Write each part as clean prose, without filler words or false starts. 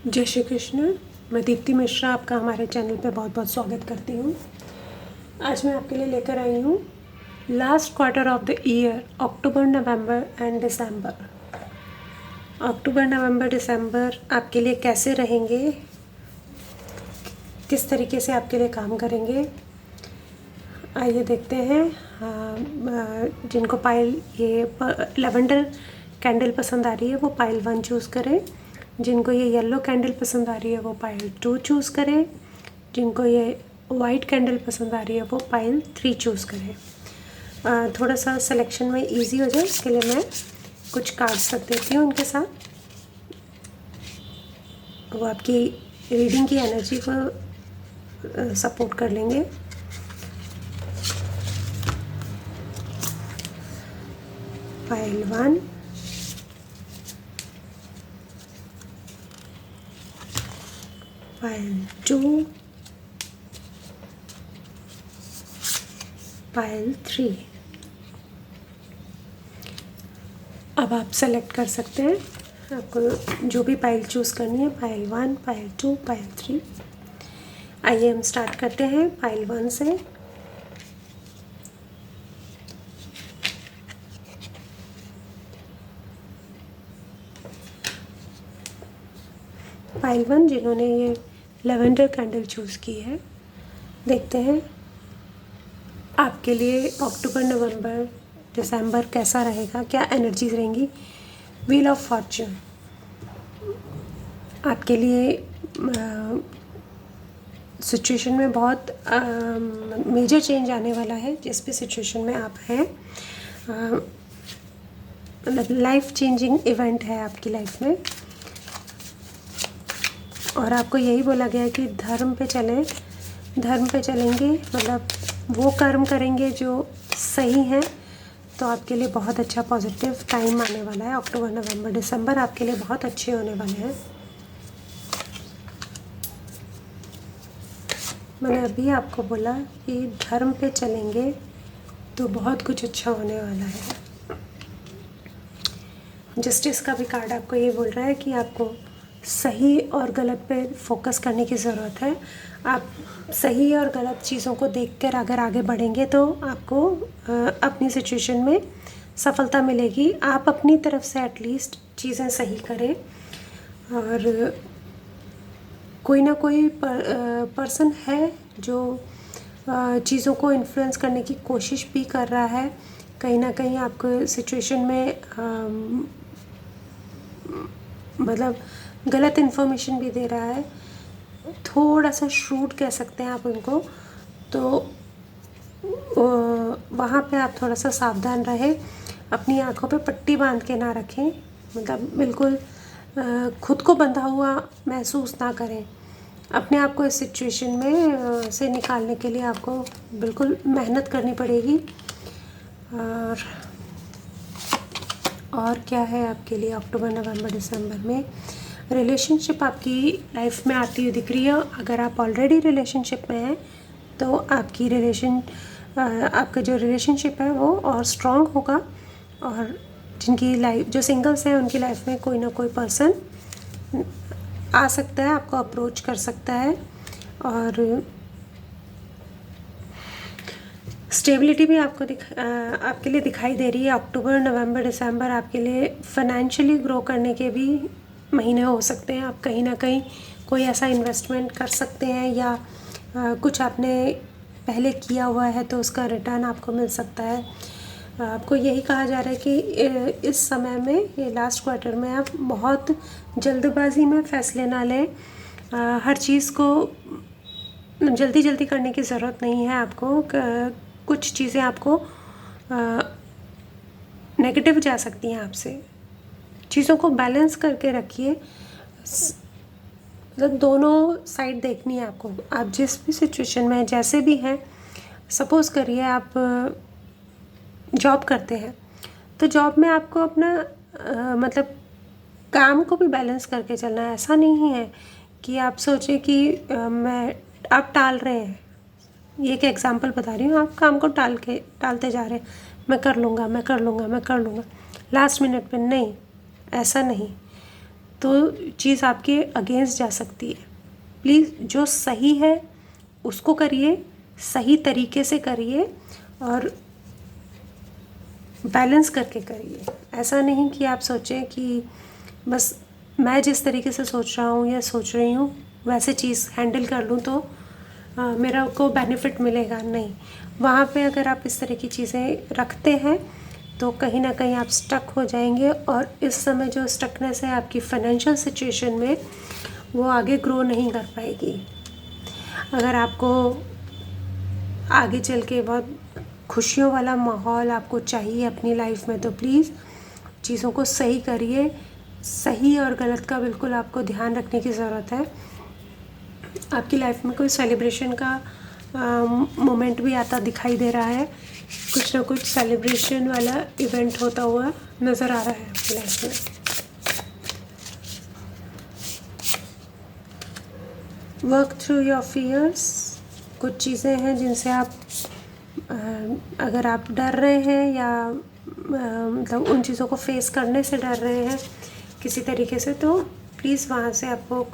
जय श्री कृष्ण। मैं दीप्ति मिश्रा आपका हमारे चैनल पे बहुत बहुत स्वागत करती हूँ। आज मैं आपके लिए लेकर आई हूँ last quarter of the year, October, November and December. October, November, December आपके लिए कैसे रहेंगे, किस तरीके से आपके लिए काम करेंगे, आइए देखते हैं। जिनको पाइल ये लेवेंडर कैंडल पसंद आ रही है वो पाइल 1 चूज़ करें। जिनको ये येलो कैंडल पसंद आ रही है वो पाइल 2 चूज़ करें। जिनको ये वाइट कैंडल पसंद आ रही है वो पाइल 3 चूज़ करें। थोड़ा सा सिलेक्शन में इजी हो जाए इसके लिए मैं कुछ कार्ड्स रख देती हूँ उनके साथ। वो आपकी रीडिंग की एनर्जी को सपोर्ट कर लेंगे। Pile 1, pile 2, pile 3। अब आप सेलेक्ट कर सकते हैं आपको जो भी पाइल चूज़ करनी है, पाइल 1, पाइल 2, पाइल 3। आइए हम स्टार्ट करते हैं पाइल 1 से। पाइल 1 जिन्होंने ये लेवेंडर कैंडल चूज़ की है, देखते हैं आपके लिए अक्टूबर, नवंबर, दिसंबर कैसा रहेगा, क्या एनर्जीज रहेंगी। व्हील ऑफ फॉर्च्यून आपके लिए सिचुएशन में बहुत मेजर चेंज आने वाला है। जिस भी सिचुएशन में आप हैं, मतलब लाइफ चेंजिंग इवेंट है आपकी लाइफ में। और आपको यही बोला गया है कि धर्म पे चलें, धर्म पे चलेंगे मतलब वो कर्म करेंगे जो सही है, तो आपके लिए बहुत अच्छा पॉजिटिव टाइम आने वाला है। अक्टूबर, नवंबर, दिसंबर आपके लिए बहुत अच्छे होने वाले हैं। मैंने अभी आपको बोला कि धर्म पे चलेंगे तो बहुत कुछ अच्छा होने वाला है। जस्टिस का भी कार्ड आपको ये बोल रहा है कि आपको सही और गलत पे फोकस करने की ज़रूरत है। आप सही और गलत चीज़ों को देखकर अगर आगे बढ़ेंगे तो आपको अपनी सिचुएशन में सफलता मिलेगी। आप अपनी तरफ से एटलीस्ट चीज़ें सही करें। और कोई ना कोई पर्सन है जो चीज़ों को इन्फ्लुएंस करने की कोशिश भी कर रहा है। कहीं ना कहीं आपको सिचुएशन में मतलब गलत इन्फॉर्मेशन भी दे रहा है, थोड़ा सा श्रूड कह सकते हैं आप उनको। तो वहाँ पे आप थोड़ा सा सावधान रहें, अपनी आँखों पे पट्टी बांध के ना रखें, मतलब बिल्कुल खुद को बंधा हुआ महसूस ना करें। अपने आप को इस सिचुएशन में से निकालने के लिए आपको बिल्कुल मेहनत करनी पड़ेगी। और क्या है आपके लिए अक्टूबर, नवंबर, दिसंबर में। रिलेशनशिप आपकी लाइफ में आती हुई दिख रही है। अगर आप ऑलरेडी रिलेशनशिप में हैं तो आपका जो रिलेशनशिप है वो और स्ट्रॉन्ग होगा। और जिनकी लाइफ, जो सिंगल्स हैं, उनकी लाइफ में कोई ना कोई पर्सन आ सकता है, आपको अप्रोच कर सकता है। और स्टेबिलिटी भी आपके लिए दिखाई दे रही है। अक्टूबर, नवंबर, दिसंबर आपके लिए फाइनेंशियली ग्रो करने के भी महीने हो सकते हैं। आप कहीं ना कहीं कोई ऐसा इन्वेस्टमेंट कर सकते हैं या कुछ आपने पहले किया हुआ है तो उसका रिटर्न आपको मिल सकता है। आपको यही कहा जा रहा है कि इस समय में, ये लास्ट क्वार्टर में, आप बहुत जल्दबाजी में फ़ैसले ना लें। हर चीज़ को जल्दी जल्दी करने की ज़रूरत नहीं है आपको। कुछ चीज़ें आपको नेगेटिव जा सकती हैं आपसे। चीज़ों को बैलेंस करके रखिए, मतलब दोनों साइड देखनी है आपको। आप जिस भी सिचुएशन में जैसे भी हैं, सपोज़ करिए आप जॉब करते हैं तो जॉब में आपको अपना मतलब काम को भी बैलेंस करके चलना है। ऐसा नहीं है कि आप सोचें कि आप टाल रहे हैं। ये एक एग्जांपल बता रही हूँ, आप काम को टालते जा रहे हैं, मैं कर लूँगा, लास्ट मिनट पे नहीं, ऐसा नहीं। तो चीज़ आपके अगेंस्ट जा सकती है। प्लीज़ जो सही है उसको करिए, सही तरीके से करिए और बैलेंस करके करिए। ऐसा नहीं कि आप सोचें कि बस मैं जिस तरीके से सोच रहा हूँ या सोच रही हूँ वैसे चीज़ हैंडल कर लूँ तो मेरा को बेनिफिट मिलेगा। नहीं, वहाँ पे अगर आप इस तरह की चीज़ें रखते हैं तो कहीं ना कहीं आप स्टक हो जाएंगे, और इस समय जो स्टकनेस है आपकी फाइनेंशियल सिचुएशन में, वो आगे ग्रो नहीं कर पाएगी। अगर आपको आगे चल के बहुत खुशियों वाला माहौल आपको चाहिए अपनी लाइफ में, तो प्लीज़ चीज़ों को सही करिए। सही और गलत का बिल्कुल आपको ध्यान रखने की ज़रूरत है। आपकी लाइफ में कोई सेलिब्रेशन का मोमेंट भी आता दिखाई दे रहा है, कुछ ना कुछ सेलिब्रेशन वाला इवेंट होता हुआ नज़र आ रहा है आपकी लाइफ में। Work through your fears. कुछ चीज़ें हैं जिनसे आप अगर आप डर रहे हैं या मतलब उन चीज़ों को फेस करने से डर रहे हैं किसी तरीके से, तो प्लीज़ वहाँ से आपको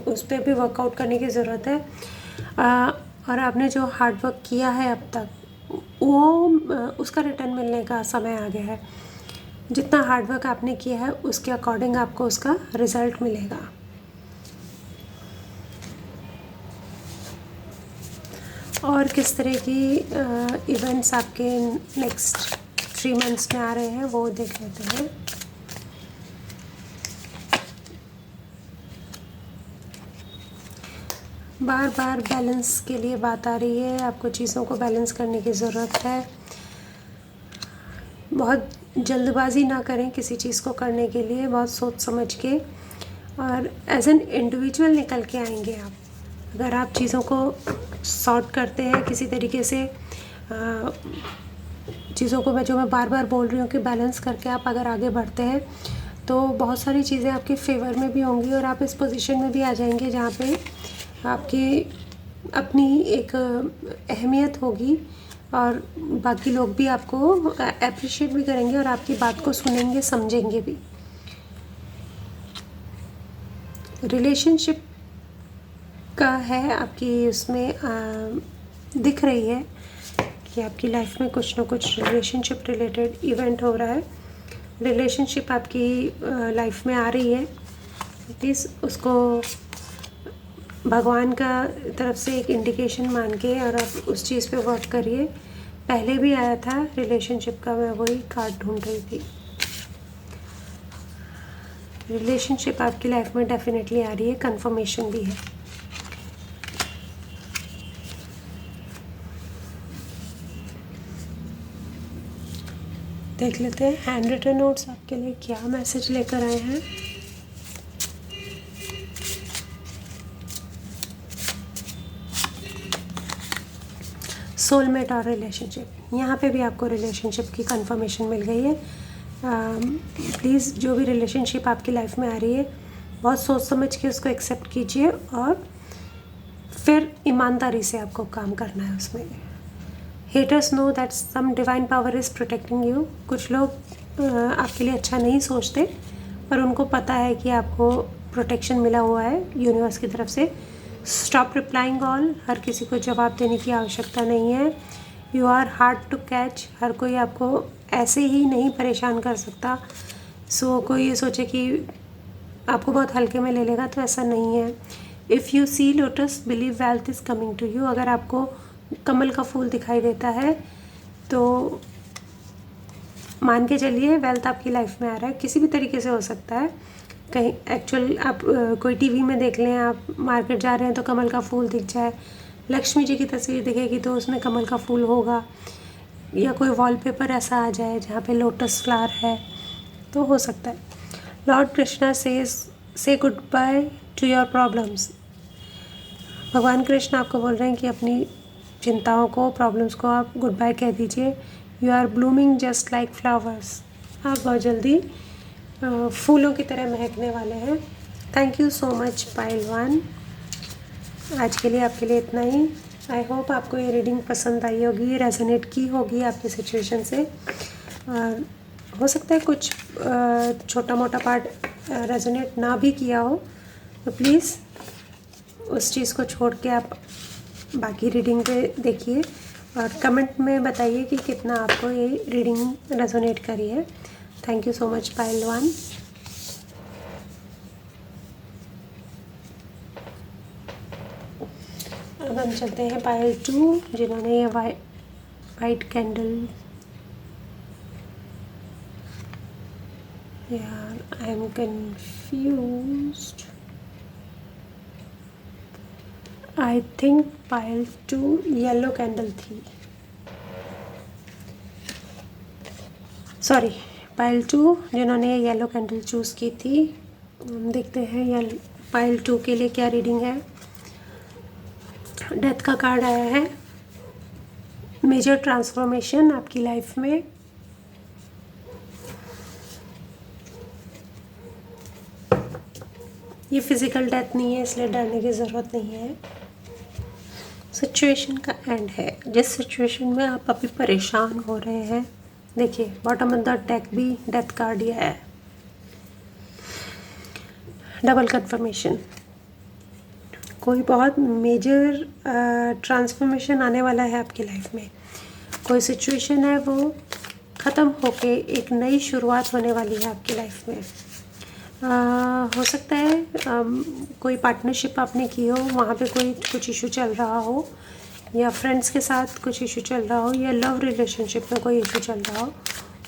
उस पर भी वर्कआउट करने की ज़रूरत है। और आपने जो हार्ड वर्क किया है अब तक, वो उसका रिटर्न मिलने का समय आ गया है। जितना हार्ड वर्क आपने किया है उसके अकॉर्डिंग आपको उसका रिज़ल्ट मिलेगा। और किस तरह की इवेंट्स आपके नेक्स्ट 3 मंथ्स में आ रहे हैं वो देख लेते हैं। बार बार बैलेंस के लिए बात आ रही है, आपको चीज़ों को बैलेंस करने की ज़रूरत है। बहुत जल्दबाजी ना करें किसी चीज़ को करने के लिए, बहुत सोच समझ के और एज एन इंडिविजुअल निकल के आएंगे आप। अगर आप चीज़ों को सॉर्ट करते हैं किसी तरीके से, चीज़ों को जो मैं बार बार बोल रही हूँ कि बैलेंस करके आप अगर आगे बढ़ते हैं तो बहुत सारी चीज़ें आपके फेवर में भी होंगी और आप इस पोजीशन में भी आ जाएंगे जहाँ पे आपकी अपनी एक अहमियत होगी और बाकी लोग भी आपको अप्रिशिएट भी करेंगे और आपकी बात को सुनेंगे, समझेंगे भी। रिलेशनशिप का है आपकी उसमें दिख रही है कि आपकी लाइफ में कुछ ना कुछ रिलेशनशिप रिलेटेड इवेंट हो रहा है। रिलेशनशिप आपकी लाइफ में आ रही है, प्लीज़ उसको भगवान का तरफ से एक इंडिकेशन मान के और आप उस चीज़ पे वर्क करिए। पहले भी आया था रिलेशनशिप का, मैं वही कार्ड ढूंढ रही थी। रिलेशनशिप आपकी लाइफ में डेफिनेटली आ रही है, कंफर्मेशन भी है। देख लेते हैं हैंड रिटन नोट्स आपके लिए क्या मैसेज लेकर आए हैं। सोलमेट और रिलेशनशिप, यहाँ पे भी आपको रिलेशनशिप की कंफर्मेशन मिल गई है। प्लीज़ जो भी रिलेशनशिप आपकी लाइफ में आ रही है बहुत सोच समझ के उसको एक्सेप्ट कीजिए और फिर ईमानदारी से आपको काम करना है उसमें। Haters know that some divine power is protecting you. कुछ लोग आपके लिए अच्छा नहीं सोचते पर उनको पता है कि आपको प्रोटेक्शन मिला हुआ है यूनिवर्स की तरफ से। स्टॉप रिप्लाइंग ऑल, हर किसी को जवाब देने की आवश्यकता नहीं है। You are hard to catch, हर कोई आपको ऐसे ही नहीं परेशान कर सकता। सो कोई ये सोचे कि आपको बहुत हल्के में ले लेगा, तो ऐसा नहीं है। If you see lotus believe wealth is coming to you. अगर आपको कमल का फूल दिखाई देता है तो मान के चलिए वेल्थ आपकी लाइफ में आ रहा है। किसी भी तरीके से हो सकता है, कहीं एक्चुअल आप कोई टीवी में देख लें, आप मार्केट जा रहे हैं तो कमल का फूल दिख जाए, लक्ष्मी जी की तस्वीर दिखेगी तो उसमें कमल का फूल होगा, या कोई वॉलपेपर ऐसा आ जाए जहाँ पे लोटस फ्लावर है, तो हो सकता है। लॉर्ड कृष्णा से good by two your problems. भगवान कृष्ण आपको बोल रहे हैं कि अपनी चिंताओं को, प्रॉब्लम्स को आप गुड बाय कह दीजिए। You are blooming just like flowers. आप बहुत जल्दी फूलों की तरह महकने वाले हैं। Thank you so much pile one. आज के लिए आपके लिए इतना ही। आई होप आपको ये रीडिंग पसंद आई होगी, रेजोनेट की होगी आपकी सिचुएशन से, और हो सकता है कुछ छोटा मोटा पार्ट रेजोनेट ना भी किया हो, तो प्लीज़ उस चीज़ को छोड़ के आप बाकी रीडिंग पे देखिए और कमेंट में बताइए कि कितना आपको ये रीडिंग रेजोनेट करी है। थैंक यू सो मच पायल 1। अब हम चलते हैं पायल 2, जिन्होंने ये वाइट कैंडल, यार I am confused, I think Payal 2 yellow candle थी, सॉरी पायल 2 जिन्होंने ये येलो कैंडल चूज़ की थी। देखते हैं ये पायल 2 के लिए क्या रीडिंग है। डेथ का कार्ड आया है, मेजर ट्रांसफॉर्मेशन आपकी लाइफ में। ये फिज़िकल डेथ नहीं है, इसलिए डरने की ज़रूरत नहीं है। सिचुएशन का एंड है, जिस सिचुएशन में आप अभी परेशान हो रहे हैं। देखिए बॉटम ऑफ द डेक भी डेथ कार्ड ही है, डबल कंफर्मेशन। कोई बहुत मेजर ट्रांसफॉर्मेशन आने वाला है आपकी लाइफ में। कोई सिचुएशन है वो ख़त्म होके एक नई शुरुआत होने वाली है आपकी लाइफ में। हो सकता है कोई पार्टनरशिप आपने की हो, वहाँ पे कोई कुछ इशू चल रहा हो, या फ्रेंड्स के साथ कुछ इशू चल रहा हो, या लव रिलेशनशिप में कोई इशू चल रहा हो,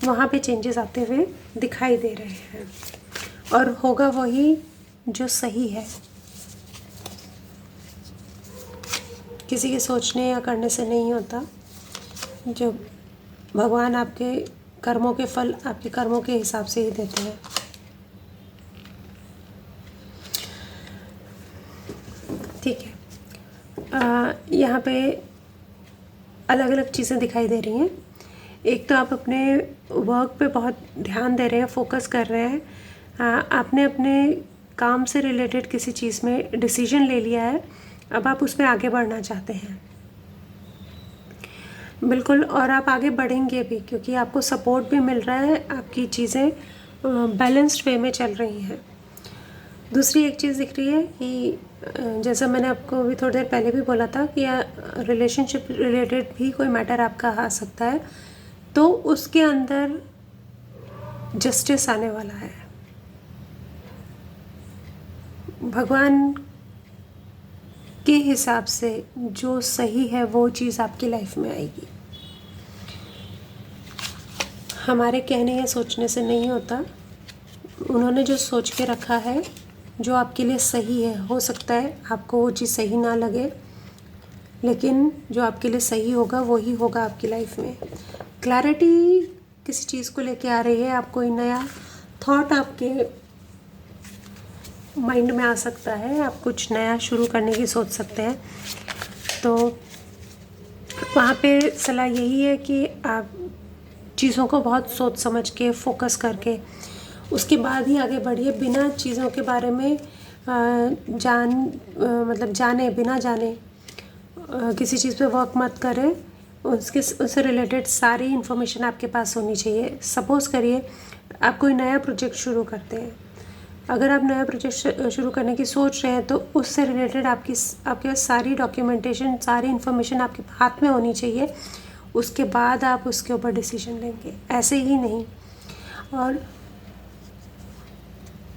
वहाँ पे चेंजेस आते हुए दिखाई दे रहे हैं। और होगा वही जो सही है। किसी के सोचने या करने से नहीं होता। जो भगवान आपके कर्मों के फल आपके कर्मों के हिसाब से ही देते हैं। ठीक है, यहाँ पे अलग अलग चीज़ें दिखाई दे रही हैं। एक तो आप अपने वर्क पे बहुत ध्यान दे रहे हैं, फोकस कर रहे हैं। आपने अपने काम से रिलेटेड किसी चीज़ में डिसीजन ले लिया है, अब आप उसमें आगे बढ़ना चाहते हैं। बिल्कुल, और आप आगे बढ़ेंगे भी, क्योंकि आपको सपोर्ट भी मिल रहा है, आपकी चीज़ें बैलेंस्ड वे में चल रही हैं। दूसरी एक चीज़ दिख रही है कि जैसा मैंने आपको अभी थोड़ी देर पहले भी बोला था कि रिलेशनशिप रिलेटेड भी कोई मैटर आपका आ सकता है, तो उसके अंदर जस्टिस आने वाला है। भगवान के हिसाब से जो सही है वो चीज़ आपकी लाइफ में आएगी। हमारे कहने या सोचने से नहीं होता। उन्होंने जो सोच के रखा है, जो आपके लिए सही है, हो सकता है आपको वो चीज़ सही ना लगे, लेकिन जो आपके लिए सही होगा वही होगा आपकी लाइफ में। क्लैरिटी किसी चीज़ को लेके आ रही है, आप कोई नया थॉट आपके माइंड में आ सकता है, आप कुछ नया शुरू करने की सोच सकते हैं। तो वहाँ पे सलाह यही है कि आप चीज़ों को बहुत सोच समझ के फोकस करके उसके बाद ही आगे बढ़िए। बिना चीज़ों के बारे में जाने बिना जाने किसी चीज़ पे वर्क मत करें। उससे रिलेटेड सारी इन्फॉर्मेशन आपके पास होनी चाहिए। सपोज़ करिए आप कोई नया प्रोजेक्ट शुरू करते हैं, अगर आप नया प्रोजेक्ट शुरू करने की सोच रहे हैं तो उससे रिलेटेड आपके पास सारी डॉक्यूमेंटेशन, सारी इन्फॉर्मेशन आपके हाथ में होनी चाहिए। उसके बाद आप उसके ऊपर डिसीजन लेंगे, ऐसे ही नहीं। और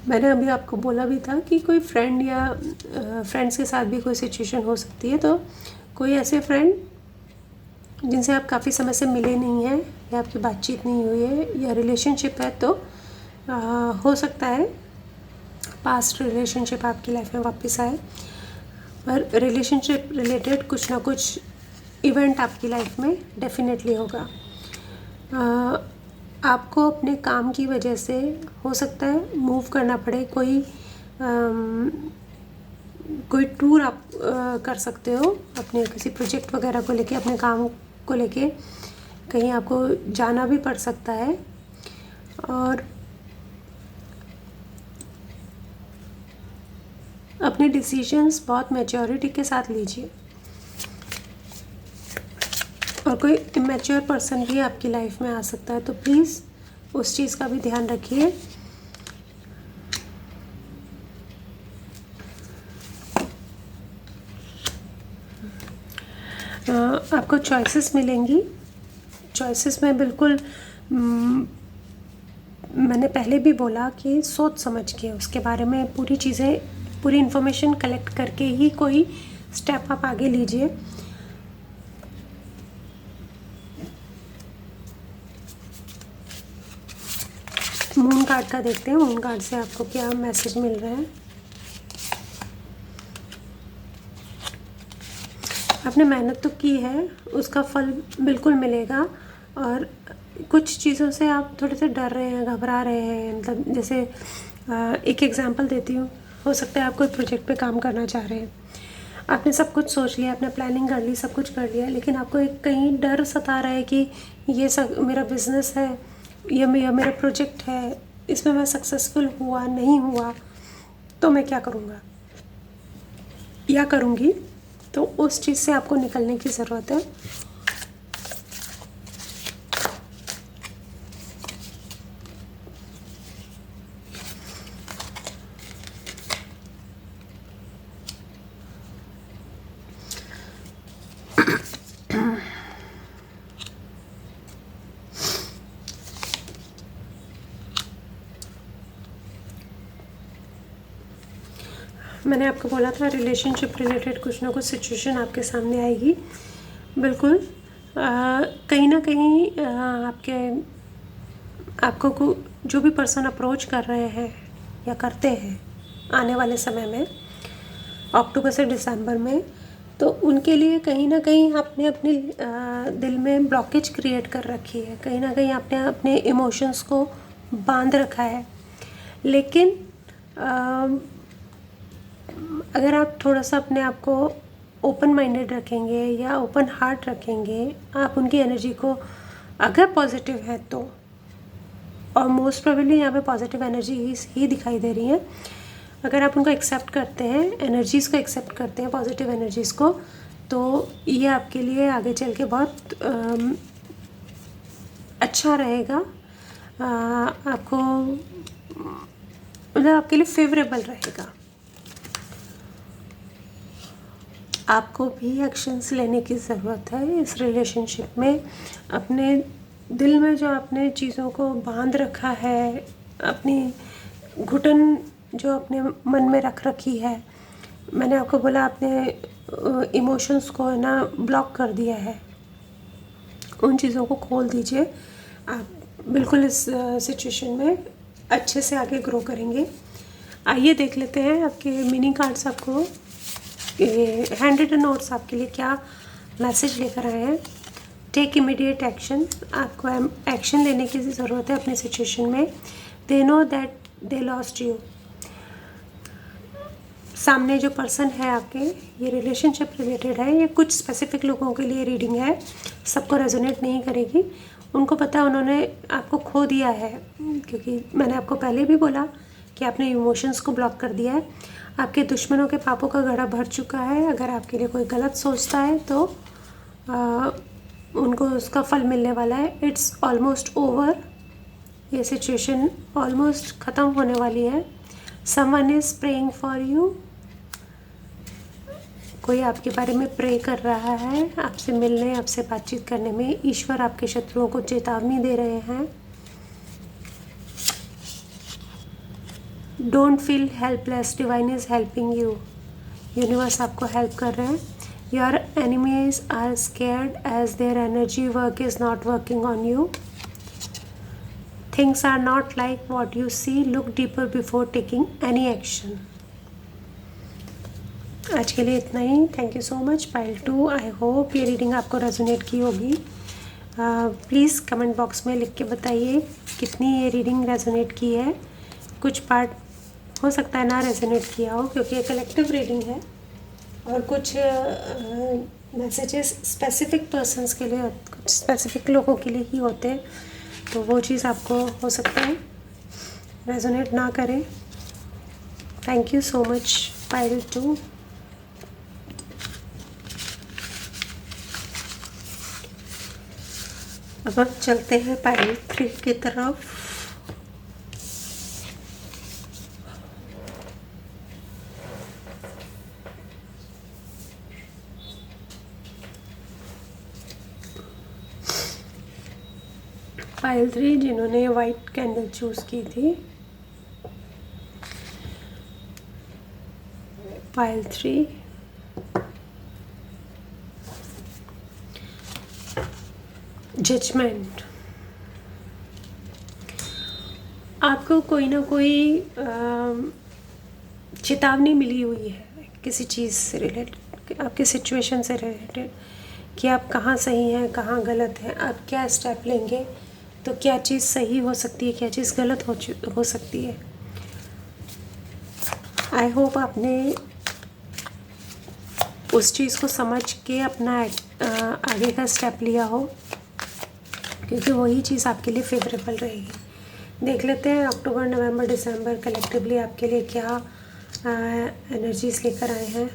मैंने अभी आपको बोला भी था कि कोई फ्रेंड या फ्रेंड्स के साथ भी कोई सिचुएशन हो सकती है। तो कोई ऐसे फ्रेंड जिनसे आप काफ़ी समय से मिले नहीं हैं, या आपकी बातचीत नहीं हुई है, या रिलेशनशिप है, तो हो सकता है पास्ट रिलेशनशिप आपकी लाइफ में वापस आए। पर रिलेशनशिप रिलेटेड कुछ ना कुछ इवेंट आपकी लाइफ में डेफिनेटली होगा। आपको अपने काम की वजह से हो सकता है मूव करना पड़े। कोई टूर आप कर सकते हो अपने किसी प्रोजेक्ट वगैरह को लेके, अपने काम को लेके कहीं आपको जाना भी पड़ सकता है। और अपने डिसीजंस बहुत मैच्योरिटी के साथ लीजिए। और कोई इमेच्योर पर्सन भी आपकी लाइफ में आ सकता है, तो प्लीज़ उस चीज़ का भी ध्यान रखिए। आपको चॉइसेस मिलेंगी। चॉइसेस में बिल्कुल मैंने पहले भी बोला कि सोच समझ के उसके बारे में पूरी चीज़ें, पूरी इन्फॉर्मेशन कलेक्ट करके ही कोई स्टेप आप आगे लीजिए। मून कार्ड का देखते हैं, मून कार्ड से आपको क्या मैसेज मिल रहा है। आपने मेहनत तो की है, उसका फल बिल्कुल मिलेगा। और कुछ चीज़ों से आप थोड़े से डर रहे हैं, घबरा रहे हैं। मतलब जैसे एक एग्जांपल देती हूँ, हो सकता है आप कोई प्रोजेक्ट पे काम करना चाह रहे हैं, आपने सब कुछ सोच लिया, आपने प्लानिंग कर ली, सब कुछ कर लिया, लेकिन आपको एक कहीं डर सता रहा है कि ये सब मेरा बिजनेस है, ये मेरा प्रोजेक्ट है, इसमें मैं सक्सेसफुल हुआ नहीं हुआ तो मैं क्या करूँगा या करूँगी। तो उस चीज़ से आपको निकलने की ज़रूरत है। मैंने आपको बोला था रिलेशनशिप रिलेटेड कुछ ना कुछ सिचुएशन आपके सामने आएगी। बिल्कुल कहीं ना कहीं आपको जो भी पर्सन अप्रोच कर रहे हैं या करते हैं आने वाले समय में, अक्टूबर से दिसंबर में, तो उनके लिए कहीं ना कहीं आपने अपने दिल में ब्लॉकेज क्रिएट कर रखी है। कहीं ना कहीं आपने अपने इमोशंस को बांध रखा है। लेकिन अगर आप थोड़ा सा अपने आप को ओपन माइंडेड रखेंगे या ओपन हार्ट रखेंगे, आप उनकी एनर्जी को, अगर पॉजिटिव है तो, और मोस्ट प्रोबेबली यहाँ पे पॉजिटिव एनर्जी ही दिखाई दे रही है, अगर आप उनको एक्सेप्ट करते हैं, एनर्जीज़ को एक्सेप्ट करते हैं, पॉजिटिव एनर्जीज़ को, तो ये आपके लिए आगे चल के बहुत अच्छा रहेगा। आपको मतलब आपके लिए फेवरेबल रहेगा। आपको भी एक्शंस लेने की ज़रूरत है इस रिलेशनशिप में। अपने दिल में जो आपने चीज़ों को बांध रखा है, अपनी घुटन जो अपने मन में रख रखी है, मैंने आपको बोला आपने इमोशंस को है ना ब्लॉक कर दिया है, उन चीज़ों को खोल दीजिए। आप बिल्कुल इस सिचुएशन में अच्छे से आगे ग्रो करेंगे। आइए देख लेते हैं आपके मिनी कार्ड्स आपको हैंड रिटन नोट्स आपके लिए क्या मैसेज लेकर आए हैं। Take immediate action. आपको एक्शन लेने की ज़रूरत है अपनी सिचुएशन में। They know that they lost you. सामने जो पर्सन है आपके, ये रिलेशनशिप रिलेटेड है, ये कुछ स्पेसिफिक लोगों के लिए रीडिंग है, सबको रेजोनेट नहीं करेगी। उनको पता है उन्होंने आपको खो दिया है, क्योंकि मैंने आपको पहले भी बोला कि आपने इमोशंस को ब्लॉक कर दिया है। आपके दुश्मनों के पापों का घड़ा भर चुका है। अगर आपके लिए कोई गलत सोचता है तो उनको उसका फल मिलने वाला है। It's almost over. ये सिचुएशन ऑलमोस्ट ख़त्म होने वाली है। Someone is praying for you. कोई आपके बारे में प्रे कर रहा है। आपसे मिलने, आपसे बातचीत करने में ईश्वर आपके शत्रुओं को चेतावनी दे रहे हैं। Don't feel helpless, divine is helping you. Universe आपको हेल्प कर रहे हैं। Your enemies are scared as their energy work is not working on you. Things are not like what you see. Look deeper before taking any action. आज के लिए इतना ही। Thank you so much pile 2। I hope ये reading आपको resonate की होगी। Please comment box में लिख के बताइए कितनी ये रीडिंग रेजोनेट की है। कुछ पार्ट हो सकता है ना रेजोनेट किया हो, क्योंकि ये कलेक्टिव रीडिंग है, और कुछ मैसेजेस स्पेसिफिक पर्सन्स के लिए, कुछ स्पेसिफिक लोगों के लिए ही होते हैं, तो वो चीज़ आपको हो सकता है रेजोनेट ना करे। Thank you so much pile 2। अब हम चलते हैं पाइल 3 की तरफ। पाइल 3 जिन्होंने वाइट कैंडल चूज़ की थी, पाइल 3 जजमेंट। आपको कोई ना कोई चेतावनी मिली हुई है किसी चीज़ से रिलेटेड, आपकी सिचुएशन से रिलेटेड, कि आप कहाँ सही हैं कहाँ गलत हैं, आप क्या स्टेप लेंगे तो क्या चीज़ सही हो सकती है, क्या चीज़ गलत हो सकती है। आई होप आपने उस चीज़ को समझ के अपना आगे का स्टेप लिया हो, क्योंकि वही चीज़ आपके लिए फेवरेबल रहेगी। देख लेते हैं अक्टूबर नवंबर दिसंबर कलेक्टिवली आपके लिए क्या एनर्जीज लेकर आए हैं।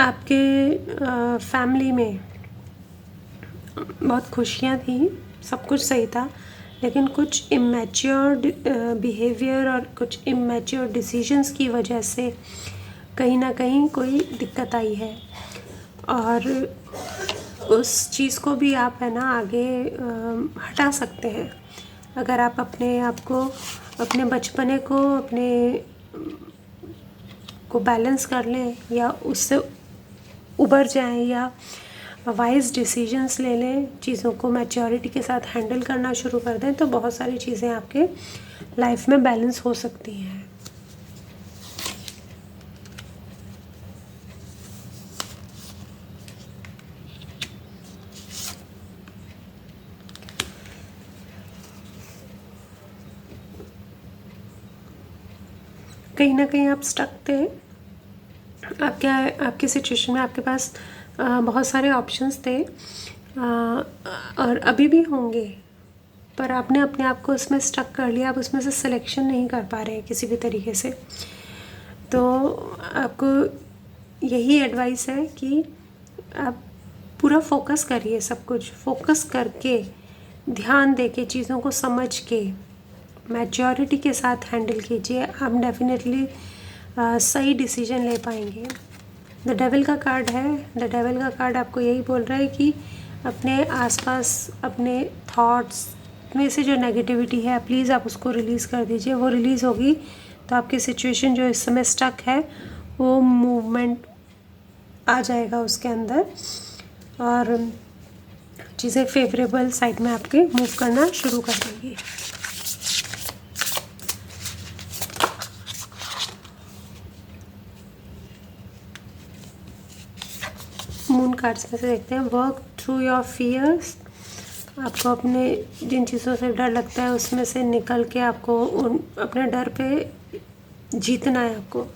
आपके फैमिली में बहुत खुशियाँ थी, सब कुछ सही था, लेकिन कुछ इमेच्योर बिहेवियर और कुछ इमेच्योर डिसीजंस की वजह से कहीं ना कहीं कोई दिक्कत आई है, और उस चीज़ को भी आप है ना आगे हटा सकते हैं अगर आप अपने आप को, अपने बचपने को, अपने को बैलेंस कर लें या उससे उबर जाएं या वाइज डिसीजंस ले लें, चीज़ों को मैच्योरिटी के साथ हैंडल करना शुरू कर दें, तो बहुत सारी चीज़ें आपके लाइफ में बैलेंस हो सकती हैं। कहीं ना कहीं आप स्टक थे, आपकी सिचुएशन में आपके पास बहुत सारे ऑप्शंस थे और अभी भी होंगे, पर आपने अपने आप को उसमें स्टक कर लिया, आप उसमें से सिलेक्शन नहीं कर पा रहे हैं किसी भी तरीके से। तो आपको यही एडवाइस है कि आप पूरा फोकस करिए, सब कुछ फोकस करके, ध्यान दे के, चीज़ों को समझ के, मैच्योरिटी के साथ हैंडल कीजिए, आप डेफिनेटली सही डिसीजन ले पाएंगे। द डेविल का कार्ड है, द डेविल का कार्ड आपको यही बोल रहा है कि अपने आसपास अपने थॉट्स में से जो नेगेटिविटी है प्लीज़ आप उसको रिलीज़ कर दीजिए। वो रिलीज़ होगी तो आपकी सिचुएशन जो इस समय स्टक है वो मूवमेंट आ जाएगा उसके अंदर, और चीज़ें फेवरेबल साइड में आपके मूव करना शुरू कर देंगी। मून कार्ड्स में से देखते हैं, वर्क थ्रू योर फियर्स। आपको अपने जिन चीज़ों से डर लगता है उसमें से निकल के आपको अपने डर पे जीतना है आपको।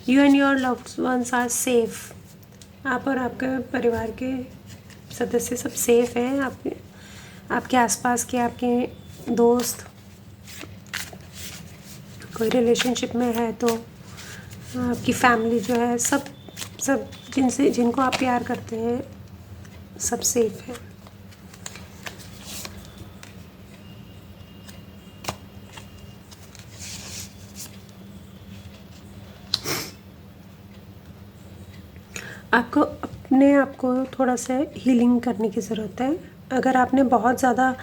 You and your loved ones are safe. आप और आपके परिवार के सदस्य सब सेफ हैं। आपके आसपास के आपके दोस्त कोई रिलेशनशिप में है तो आपकी फैमिली जो है, सब जिनको आप प्यार करते हैं सब सेफ है। आपको अपने आप को थोड़ा सा हीलिंग करने की ज़रूरत है। अगर आपने बहुत ज़्यादा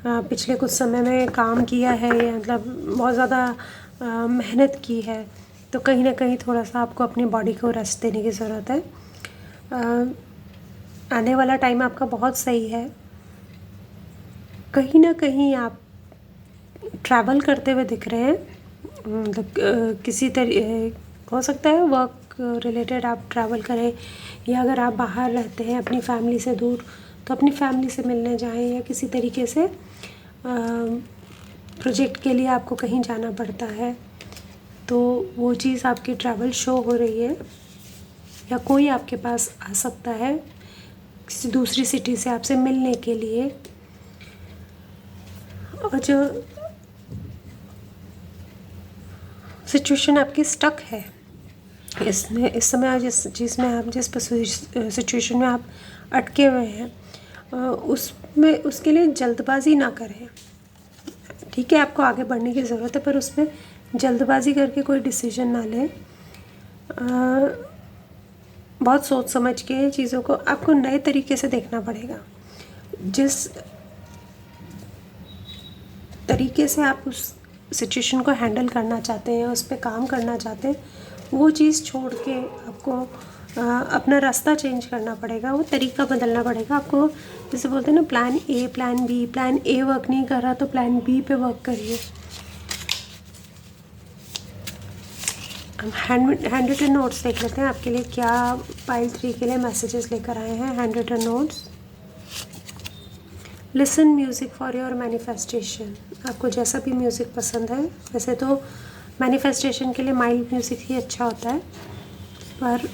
पिछले कुछ समय में काम किया है या मतलब बहुत ज़्यादा मेहनत की है, तो कहीं ना कहीं थोड़ा सा आपको अपनी बॉडी को रेस्ट देने की ज़रूरत है। आने वाला टाइम आपका बहुत सही है। कहीं ना कहीं आप ट्रैवल करते हुए दिख रहे हैं, मतलब किसी हो सकता है वर्क रिलेटेड आप ट्रैवल करें, या अगर आप बाहर रहते हैं अपनी फैमिली से दूर तो अपनी फैमिली से मिलने जाएं, या किसी तरीके से प्रोजेक्ट के लिए आपको कहीं जाना पड़ता है तो वो चीज़ आपकी ट्रैवल शो हो रही है, या कोई आपके पास आ सकता है। किसी दूसरी सिटी से आपसे मिलने के लिए। और जो सिचुएशन आपकी स्टक है इसमें, इस समय आप जिस सिचुएशन में आप अटके हुए हैं उसमें, उसके लिए जल्दबाजी ना करें। ठीक है, आपको आगे बढ़ने की ज़रूरत है, पर उसमें जल्दबाजी करके कोई डिसीजन ना लें। बहुत सोच समझ के चीज़ों को आपको नए तरीके से देखना पड़ेगा। जिस तरीके से आप उस सिचुएशन को हैंडल करना चाहते हैं, उस पर काम करना चाहते हैं, वो चीज़ छोड़ के आपको अपना रास्ता चेंज करना पड़ेगा, वो तरीका बदलना पड़ेगा आपको। जैसे बोलते हैं ना, plan A, plan B. Plan A work नहीं कर रहा तो प्लान बी पे वर्क करिए। हम हैंड रिटन नोट्स देख लेते हैं आपके लिए क्या पाइल 3 के लिए मैसेजेस लेकर आए हैं। Hand written notes. Listen music for your manifestation. आपको जैसा भी म्यूज़िक पसंद है, वैसे तो मैनिफेस्टेशन के लिए माइल्ड म्यूज़िक ही अच्छा होता है, पर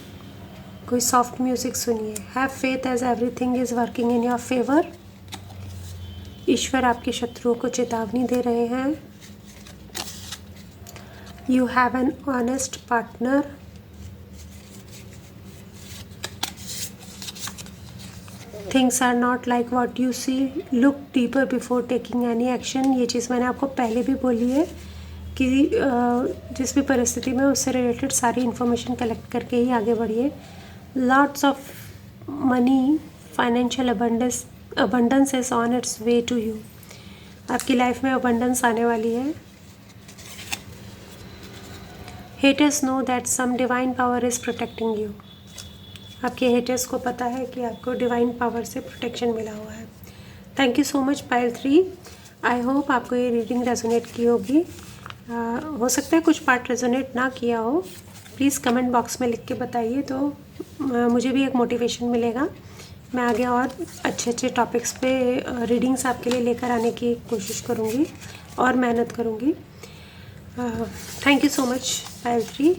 कोई सॉफ्ट म्यूज़िक सुनिए। Have faith as everything is working in your favour. ईश्वर आपके शत्रुओं को चेतावनी दे रहे हैं। You have an honest partner. Things are not like what you see, look deeper before taking any action. ये चीज़ मैंने आपको पहले भी बोली है कि जिस भी परिस्थिति में उससे रिलेटेड सारी इन्फॉर्मेशन कलेक्ट करके ही आगे बढ़िए। Lots of money, financial abundance is on its way to you. आपकी लाइफ में अबंडेंस आने वाली है। Haters know that some divine power is protecting you. आपके हेटर्स को पता है कि आपको डिवाइन पावर से प्रोटेक्शन मिला हुआ है। Thank you so much pile 3। I hope आपको ये रीडिंग रेजोनेट की होगी। हो सकता है कुछ पार्ट रेजोनेट ना किया हो, प्लीज़ कमेंट बॉक्स में लिख के बताइए, तो मुझे भी एक मोटिवेशन मिलेगा। मैं आगे और अच्छे टॉपिक्स पे रीडिंग्स आपके लिए लेकर आने की कोशिश करूँगी और मेहनत करूँगी। Thank you so much pile 3।